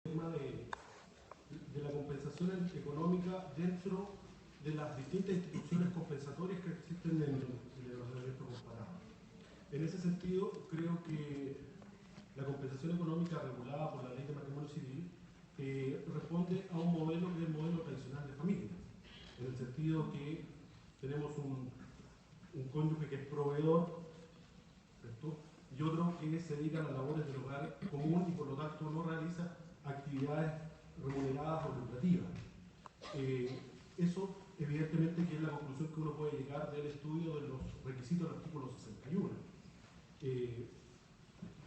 tema de la compensación económica dentro de las distintas instituciones compensatorias que existen en el ordenamiento comparado. En ese sentido, creo que la compensación económica regulada por la Ley de Matrimonio Civil responde a un modelo que es el modelo tradicional de familia, en el sentido que tenemos un cónyuge que es proveedor, ¿cierto?, y otro que se dedica a las labores del hogar común y por lo tanto no realiza actividades remuneradas o lucrativas. Eso evidentemente que es la conclusión que uno puede llegar del estudio de los requisitos del artículo 61.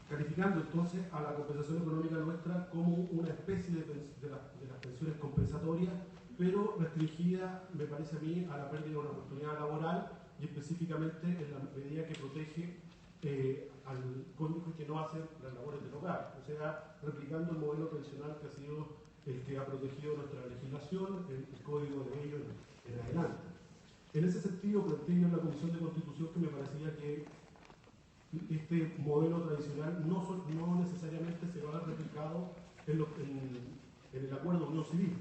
Calificando entonces a la compensación económica nuestra como una especie de las pensiones compensatorias, pero restringida, me parece a mí, a la pérdida de una oportunidad laboral y específicamente en la medida que protege al cónyuge que no hace las labores del hogar, o sea, replicando el modelo tradicional que ha sido el que ha protegido nuestra legislación, el código de ello en adelante. En ese sentido, planteé en la Comisión de Constitución que me parecía que este modelo tradicional no necesariamente se va a ver replicado en el acuerdo de unión civil.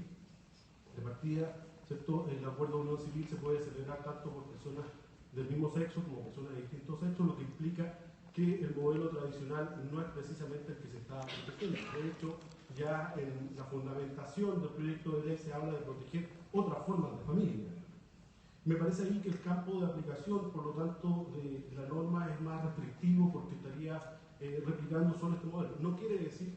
De partida, ¿cierto?, el acuerdo de unión civil se puede celebrar tanto por personas del mismo sexo como personas de distintos sexos, lo que implica que el modelo tradicional no es precisamente el que se está protegiendo. De hecho, ya en la fundamentación del proyecto de ley se habla de proteger otras formas de familia. Me parece ahí que el campo de aplicación, por lo tanto, de la norma es más restrictivo porque estaría replicando solo este modelo. No quiere decir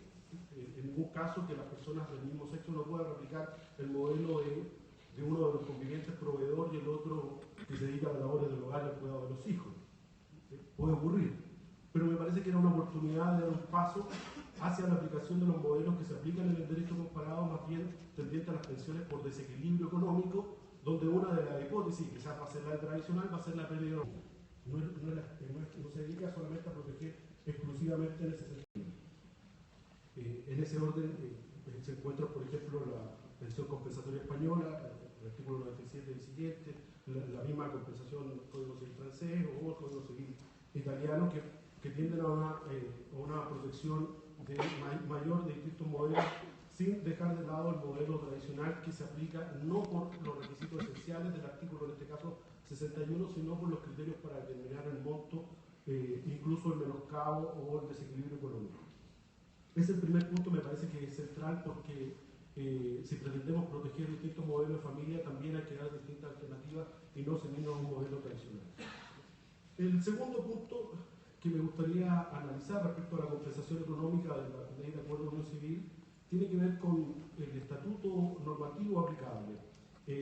en ningún caso que las personas del mismo sexo no puedan replicar el modelo de uno de los convivientes proveedor y el otro que se dedica a las labores del hogar y al cuidado de los hijos. Puede ocurrir, pero me parece que era una oportunidad de dar un paso hacia la aplicación de los modelos que se aplican en el derecho comparado, más bien tendiente a las pensiones por desequilibrio económico, donde una de las hipótesis, quizás va a ser la tradicional, va a ser la pérdida económica. No se dedica solamente a proteger exclusivamente en ese sentido. En ese orden se encuentra, por ejemplo, la pensión compensatoria española, el artículo 97 y siguiente, la misma compensación del Código Civil francés o el Código Civil italiano, que tienden a una protección mayor de distintos modelos, sin dejar de lado el modelo tradicional que se aplica no por los requisitos esenciales del artículo, en este caso 61, sino por los criterios para determinar el monto, incluso el menoscabo o el desequilibrio económico. Ese primer punto me parece que es central porque si pretendemos proteger distintos modelos de familia, también hay que dar distintas alternativas y no ceñirnos a un modelo tradicional. El segundo punto que me gustaría analizar respecto a la compensación económica de la Ley de Acuerdo de Unión Civil tiene que ver con el estatuto normativo aplicable.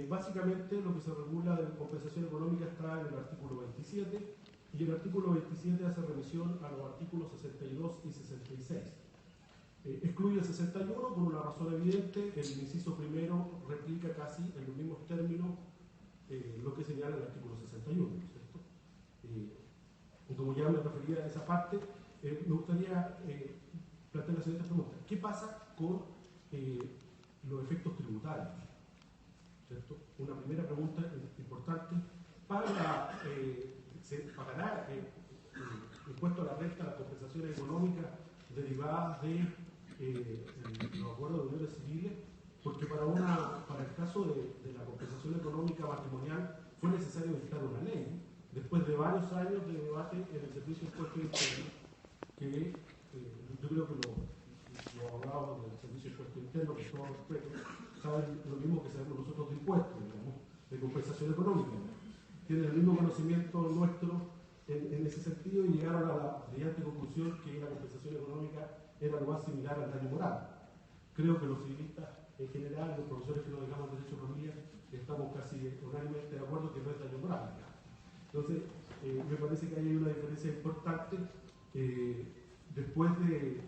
Básicamente lo que se regula de compensación económica está en el artículo 27 y el artículo 27 hace remisión a los artículos 62 y 66. Excluye el 61 por una razón evidente. El inciso primero replica casi en los mismos términos lo que señala el artículo 61, ¿cierto? Como ya me refería a esa parte, me gustaría plantear la siguiente pregunta. ¿Qué pasa con los efectos tributarios? ¿Cierto? Una primera pregunta importante. ¿Se pagará impuesto a la renta, las compensaciones económicas derivadas de los acuerdos de uniones civiles? Porque para el caso de la compensación económica matrimonial fue necesario dictar una ley, después de varios años de debate en el Servicio de Impuestos Internos, que yo creo que los abogados del Servicio de Impuestos Internos, con todo respeto, saben lo mismo que sabemos nosotros de impuestos, digamos, de compensación económica. Tienen el mismo conocimiento nuestro en ese sentido y llegaron a la brillante conclusión que la compensación económica era lo más similar al daño moral. Creo que los civilistas en general, los profesores que nos dedicamos al derecho de familia, estamos casi unánimemente de acuerdo que no es daño moral. Entonces, me parece que hay una diferencia importante. Después de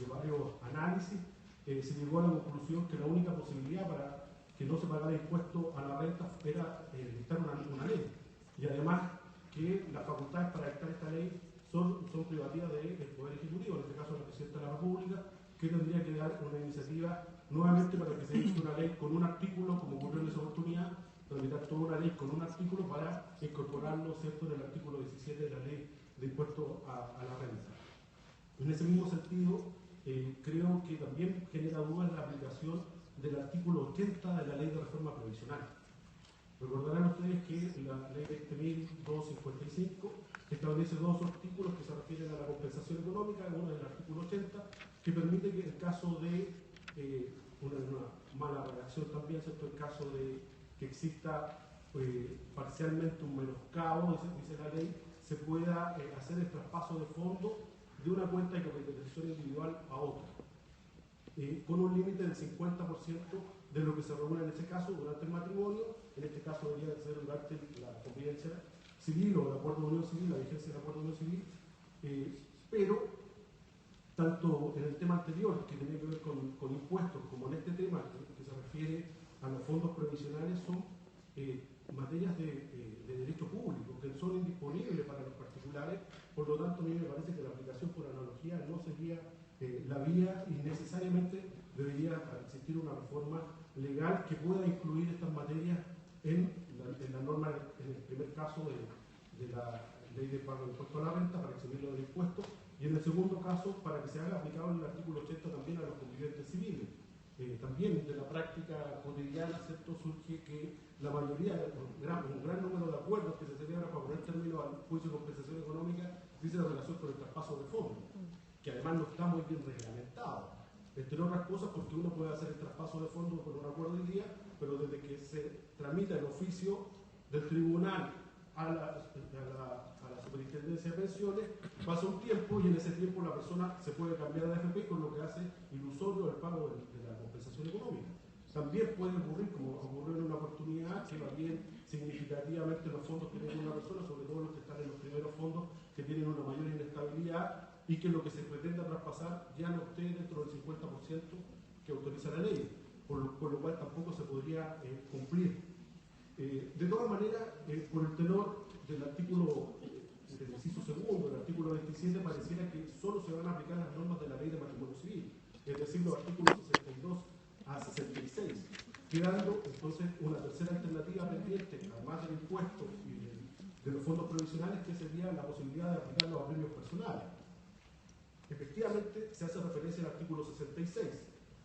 varios análisis, se llegó a la conclusión que la única posibilidad para que no se pagara impuesto a la renta era dictar una ley. Y además que las facultades para dictar esta ley son privativas del Poder Ejecutivo, en este caso la Presidenta de la República, que tendría que dar una iniciativa nuevamente para que se dicte una ley con un artículo, como ocurrió en esa oportunidad, tramitar toda una ley con un artículo para incorporarlo, ¿cierto?, en el artículo 17 de la ley de impuesto a la renta. En ese mismo sentido, creo que también genera dudas la aplicación del artículo 80 de la Ley de Reforma Previsional. Recordarán ustedes que la Ley 20.255 establece dos artículos que se refieren a la compensación económica. Uno es el artículo 80, que permite que en caso de una mala redacción también, ¿cierto? En caso de que exista parcialmente un menoscabo, dice la ley, se pueda hacer el traspaso de fondos de una cuenta de capitalización individual a otra, con un límite del 50% de lo que se reúne en ese caso durante el matrimonio. En este caso debería ser durante la convivencia civil o el acuerdo de unión civil, la vigencia del acuerdo de unión civil, pero tanto en el tema anterior, que tenía que ver con impuestos, como en este tema que se refiere a los fondos previsionales, son materias de derecho público, que son indisponibles para los particulares. Por lo tanto, a mí me parece que la aplicación por analogía no sería la vía, y necesariamente debería existir una reforma legal que pueda incluir estas materias en la norma, en el primer caso de la ley de pago de impuesto a la renta, para eximirlo del impuesto, y en el segundo caso para que se haga aplicable el artículo 80 también a los conviventes civiles. También de la práctica cotidiana, ¿cierto?, surge que la mayoría, un gran número de acuerdos que se celebran para poner término al juicio de compensación económica, dice la relación con el traspaso de fondos, que además no está muy bien reglamentado. Entre otras cosas, porque uno puede hacer el traspaso de fondos con un acuerdo hoy día, pero desde que se tramita el oficio del tribunal a la superintendencia de pensiones, pasa un tiempo, y en ese tiempo la persona se puede cambiar de AFP, con lo que hace ilusorio el pago de la compensación económica. También puede ocurrir, como ocurrió en una oportunidad, que varíen significativamente los fondos que tiene una persona, sobre todo los que están en los primeros fondos, que tienen una mayor inestabilidad, y que lo que se pretenda traspasar ya no esté dentro del 50% que autoriza la ley, por lo cual tampoco se podría cumplir. De todas maneras, por el tenor del artículo, del inciso segundo, del artículo 27, pareciera que solo se van a aplicar las normas de la ley de matrimonio civil, es decir, los artículos 62 a 66, quedando entonces una tercera alternativa pendiente, además del impuesto y de los fondos provisionales, que sería la posibilidad de aplicarlos a premios personales. Efectivamente, se hace referencia al artículo 66,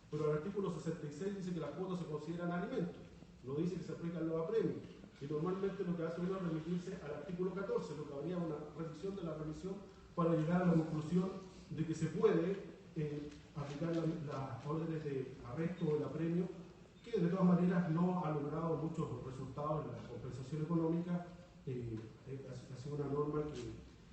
pero el artículo 66 dice que las cuotas se consideran alimentos, no dice que se aplican los apremios, y normalmente lo que hace uno es remitirse al artículo 14, lo que habría una revisión de la revisión para llegar a la conclusión de que se puede aplicar las órdenes de arresto o el apremio, que de todas maneras no ha logrado muchos resultados en la compensación económica. Ha sido una norma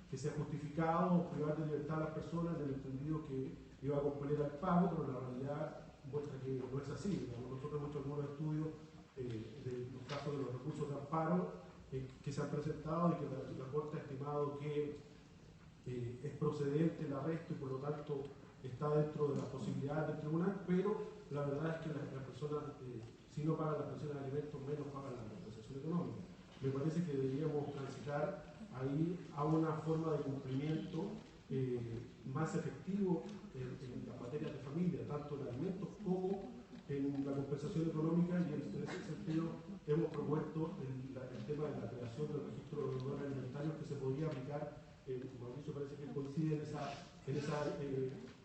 que se ha justificado privar de libertad a las personas en el entendido que iba a componer al pago, pero la realidad muestra que no es así. Nosotros hemos hecho algunos estudios de los casos de los recursos de amparo que se han presentado, y que la Corte ha estimado que es procedente el arresto, y por lo tanto está dentro de las posibilidades del tribunal, pero la verdad es que las personas, si no pagan las pensiones de alimentos, menos pagan la compensación económica. Me parece que deberíamos transitar ahí a una forma de cumplimiento más efectivo en las materias de familia, tanto en alimentos como en la compensación económica, y en ese sentido hemos propuesto el tema de la creación del registro de deudores alimentarios, que se podría aplicar, Mauricio parece que coincide en esa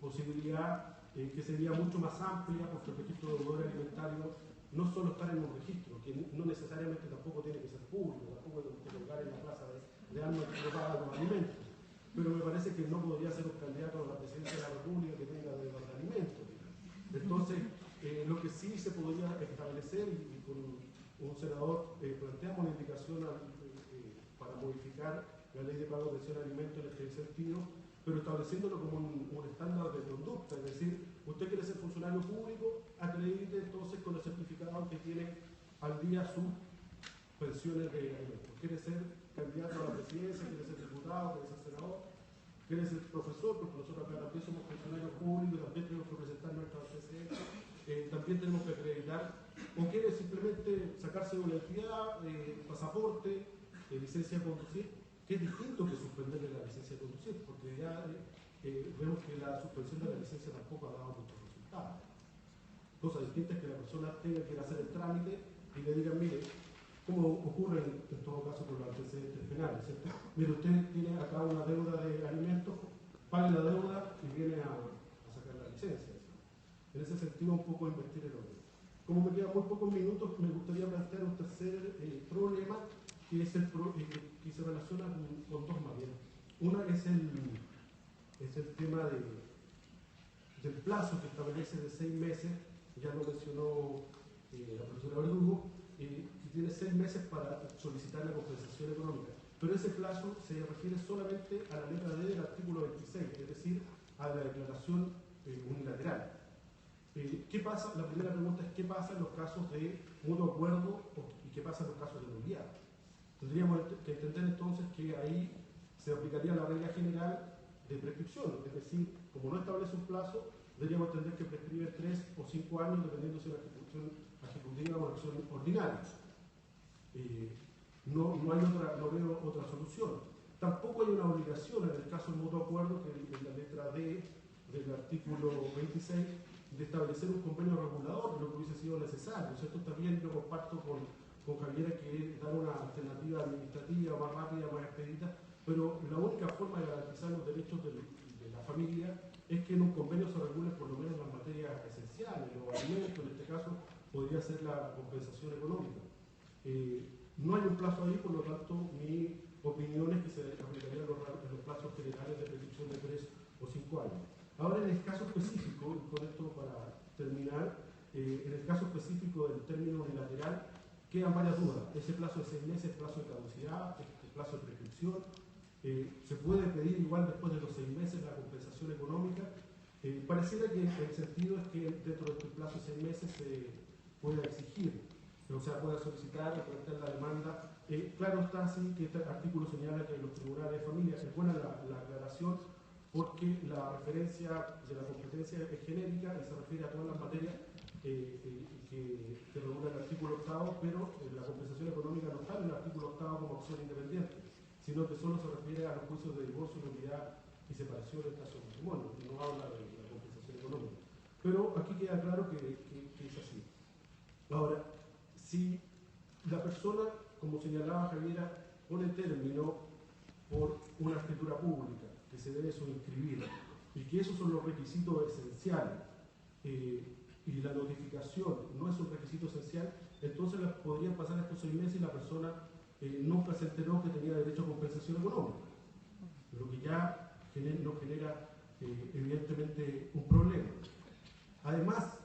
posibilidad, que sería mucho más amplia, porque el registro de deudores alimentarios no solo estar en un registro, que no necesariamente tampoco tiene que ser público, tampoco tiene que colocar en la plaza de armas que paga los alimentos, pero me parece que no podría ser un candidato a la presidencia de la República que tenga deuda de alimentos. Entonces, lo que sí se podría establecer, y con un senador planteamos la indicación para modificar la ley de pago de pensión de alimentos en este sentido, pero estableciéndolo como un estándar de conducta, es decir, usted quiere ser funcionario público, acredite entonces con el certificado que tiene al día sus pensiones de alimentos. Quiere ser candidato a la presidencia, quiere ser diputado, quiere ser senador, quiere ser profesor, porque nosotros acá también somos funcionarios públicos, también tenemos que presentar nuestra antecedentes, también tenemos que acreditar, o quiere simplemente sacarse de una entidad, pasaporte, licencia de conducir, que es distinto que suspenderle la licencia de conducir, porque ya vemos que la suspensión de la licencia tampoco ha dado muchos resultados. Cosa distinta es que la persona tenga que ir a hacer el trámite y le digan, mire, como ocurre en todo caso con los antecedentes penales, ¿cierto? Mire, usted tiene acá una deuda de alimentos, pague la deuda y viene a sacar la licencia. ausencia. En ese sentido, un poco invertir el orden. Como me quedan muy pocos minutos, me gustaría plantear un tercer problema que se relaciona con dos más bien. Una es el tema del plazo que establece de 6 meses, ya lo mencionó la profesora Verdugo, y tiene 6 meses para solicitar la compensación económica. Pero ese plazo se refiere solamente a la letra D del artículo 26, es decir, a la declaración unilateral. ¿Qué pasa? La primera pregunta es ¿qué pasa en los casos de mutuo acuerdo y qué pasa en los casos de nulidad? Tendríamos que entender entonces que ahí se aplicaría la regla general de prescripción, es decir, como no establece un plazo, deberíamos entender que prescribe 3 o 5 años dependiendo si es una ejecución ejecutiva o una acción ordinaria. No veo otra solución. Tampoco hay una obligación en el caso del mutuo acuerdo, que en la letra D del artículo 26, de establecer un convenio regulador, lo que hubiese sido necesario. Esto también yo comparto con Javiera, que dar una alternativa administrativa más rápida, más expedita, pero la única forma de garantizar los derechos de la familia es que en un convenio se regulen por lo menos las materias esenciales, los alimentos, en este caso podría ser la compensación económica. No hay un plazo ahí, por lo tanto mi opinión es que se aplicarían los plazos generales de prescripción de 3 o 5 años. Ahora, en el caso específico, y con esto para terminar, en el caso específico del término unilateral, quedan varias dudas. Ese plazo de 6 meses, plazo de caducidad, el plazo de prescripción, se puede pedir igual después de los 6 meses la compensación económica. Pareciera que el sentido es que dentro de este plazo de 6 meses se pueda exigir, o sea, pueda solicitar o plantear la demanda. Claro está así que este artículo señala que los tribunales de familia, es buena la aclaración, porque la referencia de la competencia es genérica y se refiere a todas las materias que regula el artículo 8, pero la compensación económica no está en el artículo 8 como opción independiente, sino que solo se refiere a los juicios de divorcio, nulidad y separación en caso de matrimonio, y no habla de la compensación económica. Pero aquí queda claro que es así. Ahora, si la persona, como señalaba Javiera, pone término por una escritura pública que se debe suscribir y que esos son los requisitos esenciales, y la notificación no es un requisito esencial, entonces podrían pasar estos 6 meses y la persona nunca se enteró que tenía derecho a compensación económica, lo que ya nos genera evidentemente un problema. Además,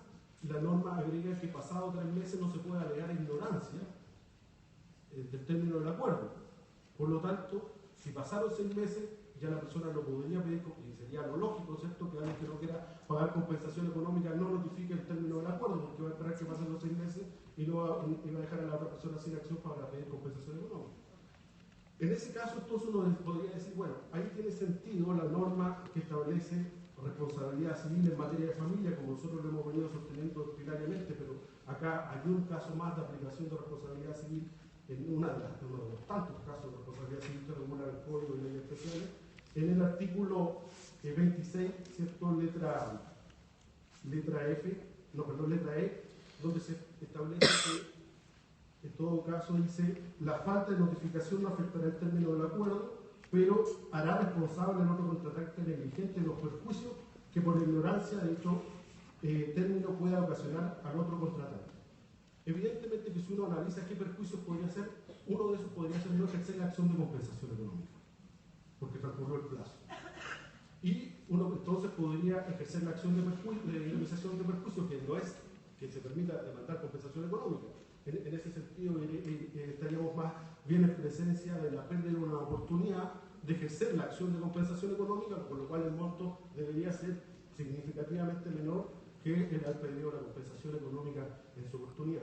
la norma agrega que pasado 3 meses no se puede alegar ignorancia del término del acuerdo. Por lo tanto, si pasaron 6 meses, ya la persona lo podría pedir, y sería lo lógico, ¿cierto?, que alguien que no quiera pagar compensación económica no notifique el término del acuerdo, porque va a esperar que pasen los 6 meses y no va a dejar a la otra persona sin acción para pedir compensación económica. En ese caso, entonces uno podría decir, bueno, ahí tiene sentido la norma que establece responsabilidad civil en materia de familia, como nosotros lo hemos venido sosteniendo doctrinariamente, pero acá hay un caso más de aplicación de responsabilidad civil en uno de los tantos casos de responsabilidad civil que regula el Código de Leyes Especiales. En el artículo 26, ¿cierto? Letra E, donde se establece que en todo caso dice, la falta de notificación no afectará el término del acuerdo, pero hará responsable al otro contratante negligente de los perjuicios que por ignorancia de dicho término pueda ocasionar al otro contratante. Evidentemente que si uno analiza qué perjuicios podría ser, uno de esos podría ser no ejercer la acción de compensación económica, porque transcurrió el plazo. Y uno entonces podría ejercer la acción de indemnización de perjuicios, que no es que se permita demandar compensación económica. En ese sentido estaríamos más bien en presencia de la pérdida de una oportunidad de ejercer la acción de compensación económica, por lo cual el monto debería ser significativamente menor que el haber perdido la compensación económica en su oportunidad.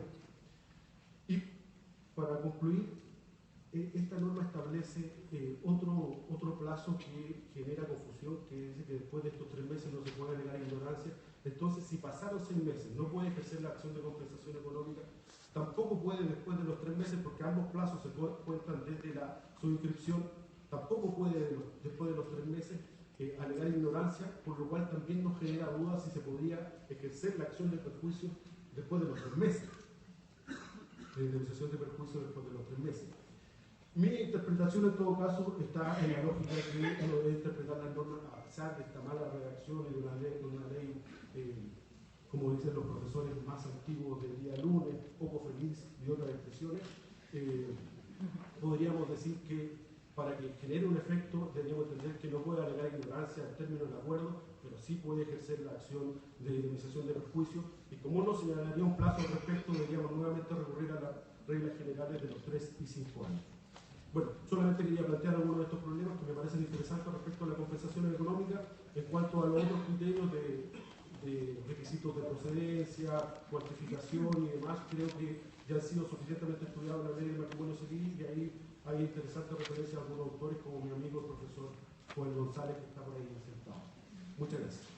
Y para concluir, esta norma establece otro plazo que genera confusión, que dice que después de estos 3 meses no se puede alegar ignorancia. Entonces, si pasaron 6 meses, no puede ejercer la acción de compensación económica, tampoco puede después de los 3 meses, porque ambos plazos se cuentan desde la suscripción, tampoco puede después de los 3 meses alegar ignorancia, por lo cual también nos genera dudas si se podría ejercer la acción de perjuicio después de los 3 meses, la indemnización de perjuicio después de los 3 meses. Mi interpretación en todo caso está en la lógica de que uno debe interpretar las normas a pesar de esta mala redacción y de una ley como dicen los profesores más antiguos del día lunes, poco feliz y otras expresiones. Podríamos decir que para que genere un efecto deberíamos entender que no puede alegar ignorancia en términos de acuerdo, pero sí puede ejercer la acción de indemnización de perjuicio, y como no señalaría un plazo al respecto, deberíamos nuevamente recurrir a las reglas generales de los 3 y 5 años. Bueno, solamente quería plantear algunos de estos problemas que me parecen interesantes respecto a la compensación económica. En cuanto a los otros criterios de requisitos de procedencia, cuantificación y demás, creo que ya han sido suficientemente estudiados en la ley de matrimonio civil, y ahí hay interesantes referencias a algunos autores como mi amigo el profesor Juan González, que está por ahí sentado. Muchas gracias.